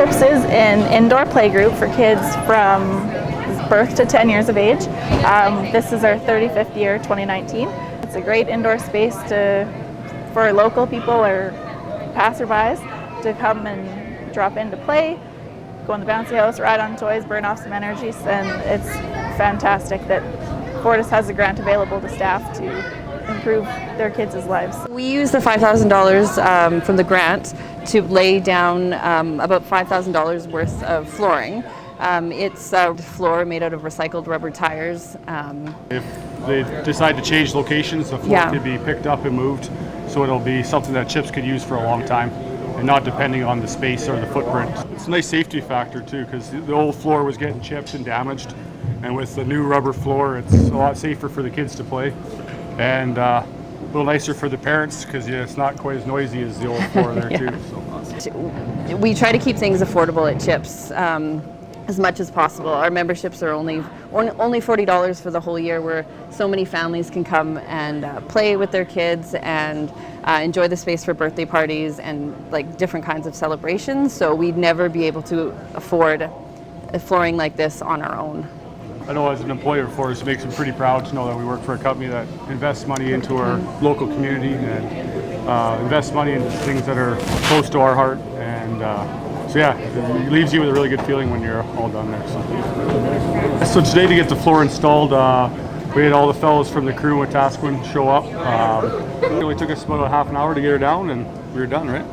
Chips is an indoor playgroup for kids from birth to 10 years of age. This is our 35th year, 2019. It's a great indoor space for local people or passerbys to come and drop in to play, go in the bouncy house, ride on toys, burn off some energy, and it's fantastic that Fortis has a grant available to staff to improve their kids' lives. We use the $5,000 from the grant to lay down about $5,000 worth of flooring. It's a floor made out of recycled rubber tires. If they decide to change locations, the floor could be picked up and moved, so it'll be something that Chips could use for a long time and not depending on the space or the footprint. It's a nice safety factor too, because the old floor was getting chipped and damaged, and with the new rubber floor it's a lot safer for the kids to play, and a little nicer for the parents because it's not quite as noisy as the old floor there too. So. We try to keep things affordable at Chips as much as possible. Our memberships are only $40 for the whole year, where so many families can come and play with their kids and enjoy the space for birthday parties and like different kinds of celebrations. So we'd never be able to afford a flooring like this on our own. I know as an employer for us, it makes me pretty proud to know that we work for a company that invests money into our local community and invests money into things that are close to our heart. And so yeah, it leaves you with a really good feeling when you're all done there. So today, to get the floor installed, we had all the fellows from the crew with Wetaskiwin show up. It only took us about a half an hour to get her down, and we were done, right?